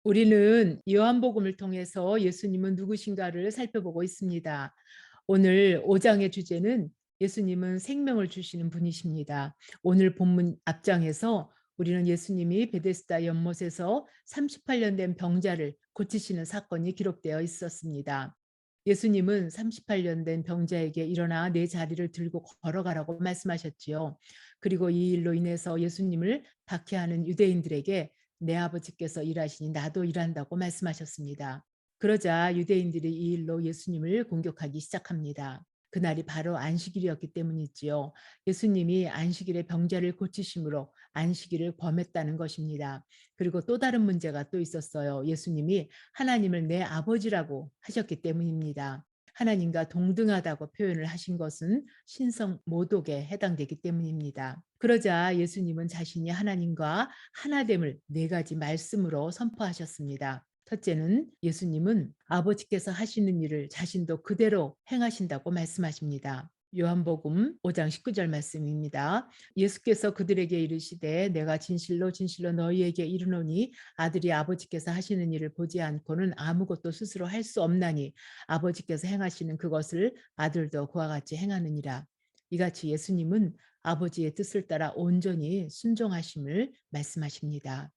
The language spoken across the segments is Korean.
우리는 요한복음을 통해서 예수님은 누구신가를 살펴보고 있습니다. 오늘 5장의 주제는 예수님은 생명을 주시는 분이십니다. 오늘 본문 앞장에서 우리는 예수님이 베데스다 연못에서 38년 된 병자를 고치시는 사건이 기록되어 있었습니다. 예수님은 38년 된 병자에게 일어나 내 자리를 들고 걸어가라고 말씀하셨지요. 그리고 이 일로 인해서 예수님을 박해하는 유대인들에게 내 아버지께서 일하시니 나도 일한다고 말씀하셨습니다. 그러자 유대인들이 이 일로 예수님을 공격하기 시작합니다. 그날이 바로 안식일이었기 때문이지요. 예수님이 안식일에 병자를 고치심으로 안식일을 범했다는 것입니다. 그리고 또 다른 문제가 또 있었어요. 예수님이 하나님을 내 아버지라고 하셨기 때문입니다. 하나님과 동등하다고 표현을 하신 것은 신성 모독에 해당되기 때문입니다. 그러자 예수님은 자신이 하나님과 하나됨을 네 가지 말씀으로 선포하셨습니다. 첫째는 예수님은 아버지께서 하시는 일을 자신도 그대로 행하신다고 말씀하십니다. 요한복음 5장 19절 말씀입니다. 예수께서 그들에게 이르시되 내가 진실로 진실로 너희에게 이르노니 아들이 아버지께서 하시는 일을 보지 않고는 아무것도 스스로 할 수 없나니 아버지께서 행하시는 그것을 아들도 그와 같이 행하느니라. 이같이 예수님은 아버지의 뜻을 따라 온전히 순종하심을 말씀하십니다.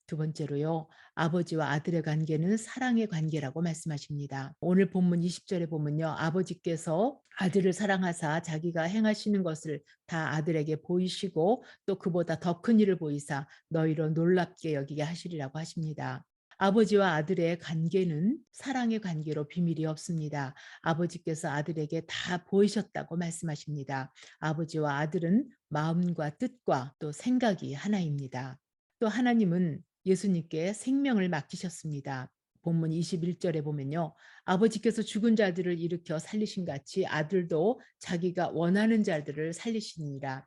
두 번째로요. 아버지와 아들의 관계는 사랑의 관계라고 말씀하십니다. 오늘 본문 20절에 보면요. 아버지께서 아들을 사랑하사 자기가 행하시는 것을 다 아들에게 보이시고 또 그보다 더 큰 일을 보이사 너희로 놀랍게 여기게 하시리라고 하십니다. 아버지와 아들의 관계는 사랑의 관계로 비밀이 없습니다. 아버지께서 아들에게 다 보이셨다고 말씀하십니다. 아버지와 아들은 마음과 뜻과 또 생각이 하나입니다. 또 하나님은 예수님께 생명을 맡기셨습니다. 본문 21절에 보면요. 아버지께서 죽은 자들을 일으켜 살리신 같이 아들도 자기가 원하는 자들을 살리시니라.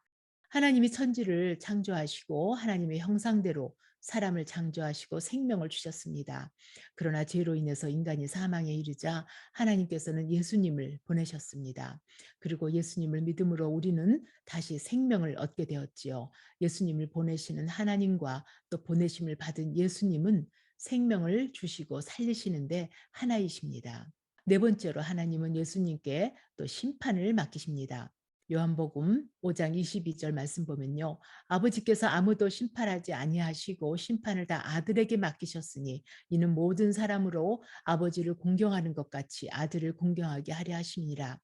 하나님이 천지를 창조하시고 하나님의 형상대로 사람을 창조하시고 생명을 주셨습니다. 그러나 죄로 인해서 인간이 사망에 이르자 하나님께서는 예수님을 보내셨습니다. 그리고 예수님을 믿음으로 우리는 다시 생명을 얻게 되었지요. 예수님을 보내시는 하나님과 또 보내심을 받은 예수님은 생명을 주시고 살리시는데 하나이십니다. 네 번째로 하나님은 예수님께 또 심판을 맡기십니다. 요한복음 5장 22절 말씀 보면요. 아버지께서 아무도 심판하지 아니하시고 심판을 다 아들에게 맡기셨으니 이는 모든 사람으로 아버지를 공경하는 것 같이 아들을 공경하게 하려 하심이니라.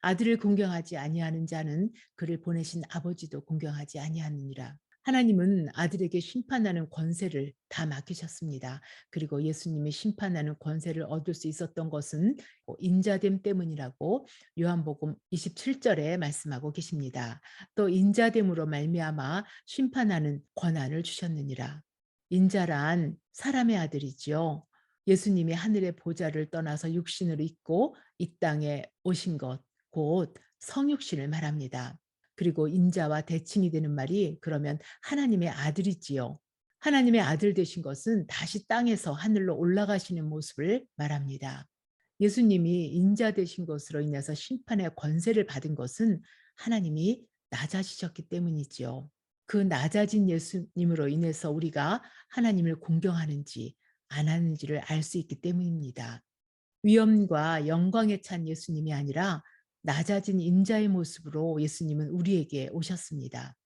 아들을 공경하지 아니하는 자는 그를 보내신 아버지도 공경하지 아니하느니라. 하나님은 아들에게 심판하는 권세를 다 맡기셨습니다. 그리고 예수님이 심판하는 권세를 얻을 수 있었던 것은 인자됨 때문이라고 요한복음 27절에 말씀하고 계십니다. 또 인자됨으로 말미암아 심판하는 권한을 주셨느니라. 인자란 사람의 아들이지요. 예수님이 하늘의 보좌를 떠나서 육신을 입고 이 땅에 오신 것, 곧 성육신을 말합니다. 그리고 인자와 대칭이 되는 말이 그러면 하나님의 아들이지요. 하나님의 아들 되신 것은 다시 땅에서 하늘로 올라가시는 모습을 말합니다. 예수님이 인자 되신 것으로 인해서 심판의 권세를 받은 것은 하나님이 낮아지셨기 때문이지요. 그 낮아진 예수님으로 인해서 우리가 하나님을 공경하는지 안 하는지를 알 수 있기 때문입니다. 위엄과 영광에 찬 예수님이 아니라 낮아진 인자의 모습으로 예수님은 우리에게 오셨습니다.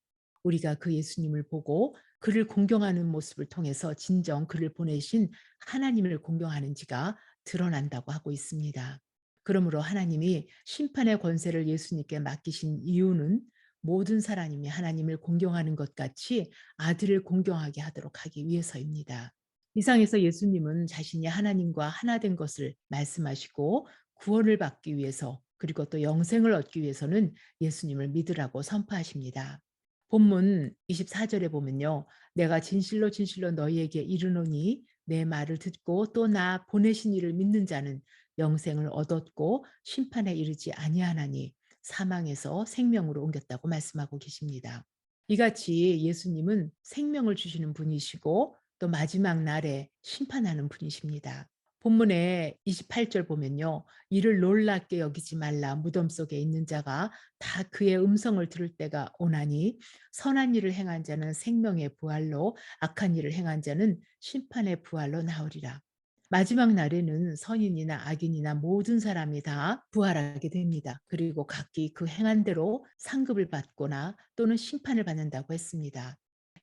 우리가 그 예수님을 보고 그를 공경하는 모습을 통해서 진정 그를 보내신 하나님을 공경하는지가 드러난다고 하고 있습니다. 그러므로 하나님이 심판의 권세를 예수님께 맡기신 이유는 모든 사람이 하나님을 공경하는 것 같이 아들을 공경하게 하도록 하기 위해서입니다. 이상에서 예수님은 자신이 하나님과 하나 된 것을 말씀하시고 구원을 받기 위해서 그리고 또 영생을 얻기 위해서는 예수님을 믿으라고 선포하십니다. 본문 24절에 보면요. 내가 진실로 진실로 너희에게 이르노니 내 말을 듣고 또 나 보내신 이를 믿는 자는 영생을 얻었고 심판에 이르지 아니하나니 사망에서 생명으로 옮겼다고 말씀하고 계십니다. 이같이 예수님은 생명을 주시는 분이시고 또 마지막 날에 심판하는 분이십니다. 본문의 28절 보면요. 이를 놀랍게 여기지 말라. 무덤 속에 있는 자가 다 그의 음성을 들을 때가 오나니 선한 일을 행한 자는 생명의 부활로 악한 일을 행한 자는 심판의 부활로 나오리라. 마지막 날에는 선인이나 악인이나 모든 사람이 다 부활하게 됩니다. 그리고 각기 그 행한 대로 상급을 받거나 또는 심판을 받는다고 했습니다.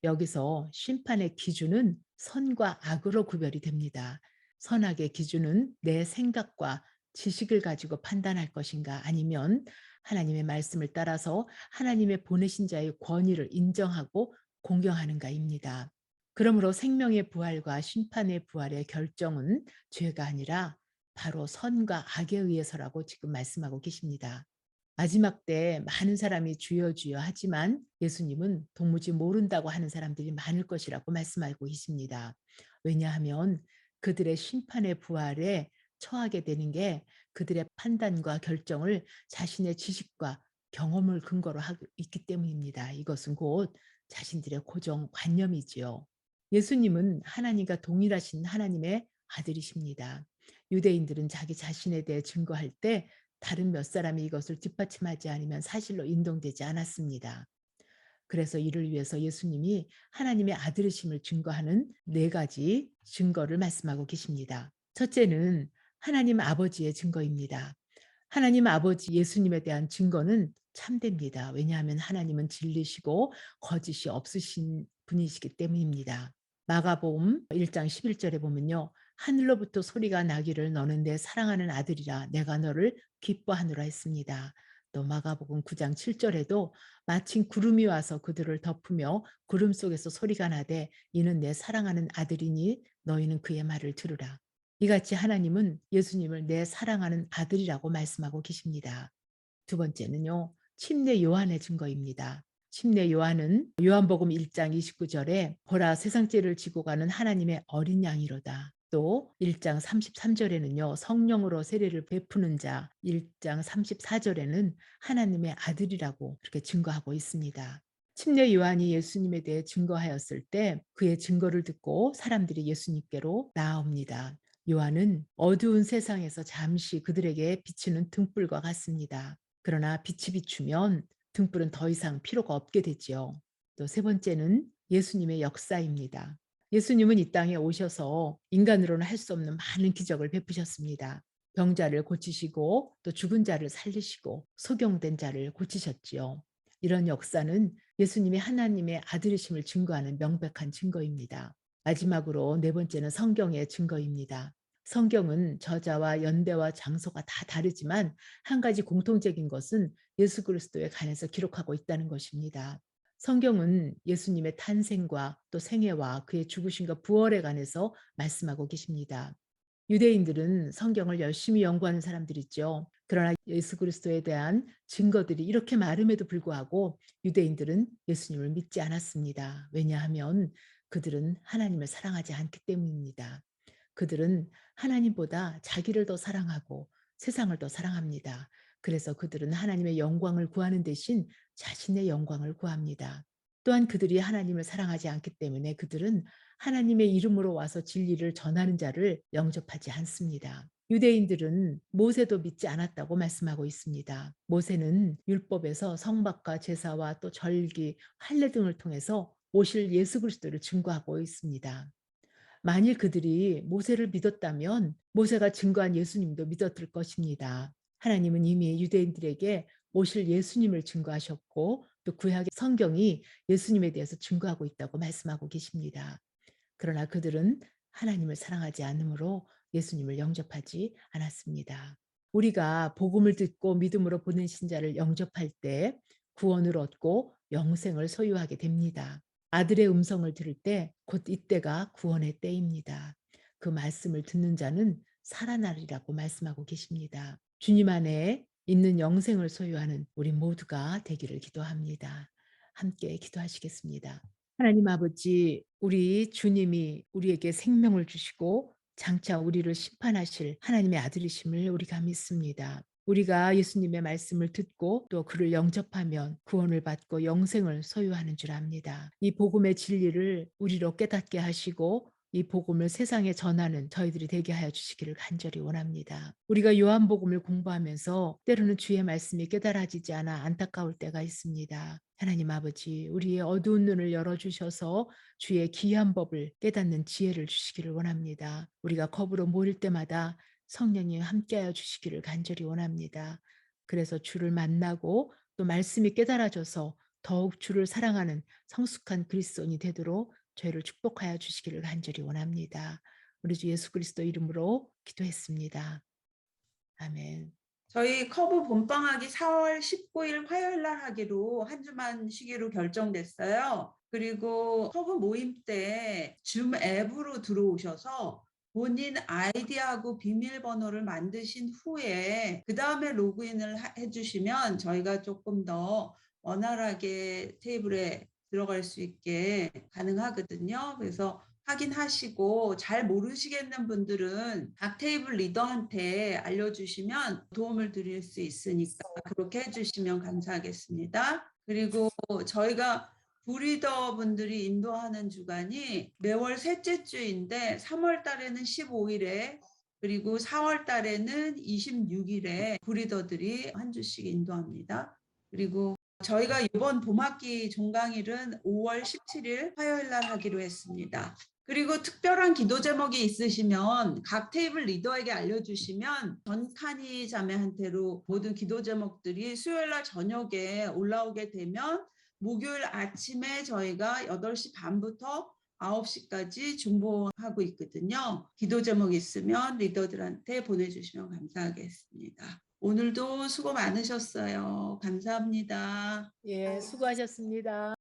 여기서 심판의 기준은 선과 악으로 구별이 됩니다. 선악의 기준은 내 생각과 지식을 가지고 판단할 것인가 아니면 하나님의 말씀을 따라서 하나님의 보내신 자의 권위를 인정하고 공경하는가입니다. 그러므로 생명의 부활과 심판의 부활의 결정은 죄가 아니라 바로 선과 악에 의해서라고 지금 말씀하고 계십니다. 마지막 때 많은 사람이 주여 주여 하지만 예수님은 도무지 모른다고 하는 사람들이 많을 것이라고 말씀하고 계십니다. 왜냐하면 그들의 심판의 부활에 처하게 되는 게 그들의 판단과 결정을 자신의 지식과 경험을 근거로 하고 있기 때문입니다. 이것은 곧 자신들의 고정관념이지요. 예수님은 하나님과 동일하신 하나님의 아들이십니다. 유대인들은 자기 자신에 대해 증거할 때 다른 몇 사람이 이것을 뒷받침하지 않으면 사실로 인정되지 않았습니다. 그래서 이를 위해서 예수님이 하나님의 아들이심을 증거하는 네 가지 증거를 말씀하고 계십니다. 첫째는 하나님 아버지의 증거입니다. 하나님 아버지 예수님에 대한 증거는 참됩니다. 왜냐하면 하나님은 진리시고 거짓이 없으신 분이시기 때문입니다. 마가복음 1장 11절에 보면요. 하늘로부터 소리가 나기를 너는 내 사랑하는 아들이라 내가 너를 기뻐하노라 했습니다. 또 마가복음 9장 7절에도 마침 구름이 와서 그들을 덮으며 구름 속에서 소리가 나되 이는 내 사랑하는 아들이니 너희는 그의 말을 들으라. 이같이 하나님은 예수님을 내 사랑하는 아들이라고 말씀하고 계십니다. 두 번째는요. 침례 요한의 증거입니다. 침례 요한은 요한복음 1장 29절에 보라 세상 죄를 지고 가는 하나님의 어린 양이로다. 또 1장 33절에는요. 성령으로 세례를 베푸는 자, 1장 34절에는 하나님의 아들이라고 그렇게 증거하고 있습니다. 침례 요한이 예수님에 대해 증거하였을 때 그의 증거를 듣고 사람들이 예수님께로 나아옵니다. 요한은 어두운 세상에서 잠시 그들에게 비치는 등불과 같습니다. 그러나 빛이 비추면 등불은 더 이상 필요가 없게 되지요. 또 세 번째는 예수님의 역사입니다. 예수님은 이 땅에 오셔서 인간으로는 할 수 없는 많은 기적을 베푸셨습니다. 병자를 고치시고 또 죽은 자를 살리시고 소경된 자를 고치셨지요. 이런 역사는 예수님이 하나님의 아들이심을 증거하는 명백한 증거입니다. 마지막으로 네 번째는 성경의 증거입니다. 성경은 저자와 연대와 장소가 다 다르지만 한 가지 공통적인 것은 예수 그리스도에 관해서 기록하고 있다는 것입니다. 성경은 예수님의 탄생과 또 생애와 그의 죽으심과 부활에 관해서 말씀하고 계십니다. 유대인들은 성경을 열심히 연구하는 사람들이죠. 그러나 예수 그리스도에 대한 증거들이 이렇게 많음에도 불구하고 유대인들은 예수님을 믿지 않았습니다. 왜냐하면 그들은 하나님을 사랑하지 않기 때문입니다. 그들은 하나님보다 자기를 더 사랑하고 세상을 더 사랑합니다. 그래서 그들은 하나님의 영광을 구하는 대신 자신의 영광을 구합니다. 또한 그들이 하나님을 사랑하지 않기 때문에 그들은 하나님의 이름으로 와서 진리를 전하는 자를 영접하지 않습니다. 유대인들은 모세도 믿지 않았다고 말씀하고 있습니다. 모세는 율법에서 성막과 제사와 또 절기, 할례 등을 통해서 오실 예수 그리스도를 증거하고 있습니다. 만일 그들이 모세를 믿었다면 모세가 증거한 예수님도 믿었을 것입니다. 하나님은 이미 유대인들에게 오실 예수님을 증거하셨고 또 구약의 성경이 예수님에 대해서 증거하고 있다고 말씀하고 계십니다. 그러나 그들은 하나님을 사랑하지 않으므로 예수님을 영접하지 않았습니다. 우리가 복음을 듣고 믿음으로 보내신 자를 영접할 때 구원을 얻고 영생을 소유하게 됩니다. 아들의 음성을 들을 때 곧 이때가 구원의 때입니다. 그 말씀을 듣는 자는 살아나리라고 말씀하고 계십니다. 주님 안에 있는 영생을 소유하는 우리 모두가 되기를 기도합니다. 함께 기도하시겠습니다. 하나님 아버지, 우리 주님이 우리에게 생명을 주시고 장차 우리를 심판하실 하나님의 아들이심을 우리가 믿습니다. 우리가 예수님의 말씀을 듣고 또 그를 영접하면 구원을 받고 영생을 소유하는 줄 압니다. 이 복음의 진리를 우리로 깨닫게 하시고 이 복음을 세상에 전하는 저희들이 되게 하여 주시기를 간절히 원합니다. 우리가 요한복음을 공부하면서 때로는 주의 말씀이 깨달아지지 않아 안타까울 때가 있습니다. 하나님 아버지, 우리의 어두운 눈을 열어주셔서 주의 귀한 법을 깨닫는 지혜를 주시기를 원합니다. 우리가 컵으로 모일 때마다 성령님 함께하여 주시기를 간절히 원합니다. 그래서 주를 만나고 또 말씀이 깨달아져서 더욱 주를 사랑하는 성숙한 그리스도인이 되도록 저희를 축복하여 주시기를 간절히 원합니다. 우리 주 예수 그리스도 이름으로 기도했습니다. 아멘. 저희 커브 본방학이 4월 19일 화요일 날 하기로 한 주만 쉬기로 결정됐어요. 그리고 커브 모임 때 줌 앱으로 들어오셔서 본인 아이디하고 비밀번호를 만드신 후에 그다음에 로그인을 해주시면 저희가 조금 더 원활하게 테이블에 들어갈 수 있게 가능하거든요. 그래서 확인하시고 잘 모르시겠는 분들은 각 테이블 리더한테 알려주시면 도움을 드릴 수 있으니까 그렇게 해주시면 감사하겠습니다. 그리고 저희가 부리더 분들이 인도하는 주간이 매월 셋째 주인데 3월 달에는 15일에 그리고 4월 달에는 26일에 부리더들이 한 주씩 인도합니다. 그리고 저희가 이번 봄학기 종강일은 5월 17일 화요일 날 하기로 했습니다. 그리고 특별한 기도 제목이 있으시면 각 테이블 리더에게 알려주시면 전칸이 자매한테로 모든 기도 제목들이 수요일 날 저녁에 올라오게 되면 목요일 아침에 저희가 8시 반부터 9시까지 중보하고 있거든요. 기도 제목 있으면 리더들한테 보내주시면 감사하겠습니다. 오늘도 수고 많으셨어요. 감사합니다. 예, 수고하셨습니다.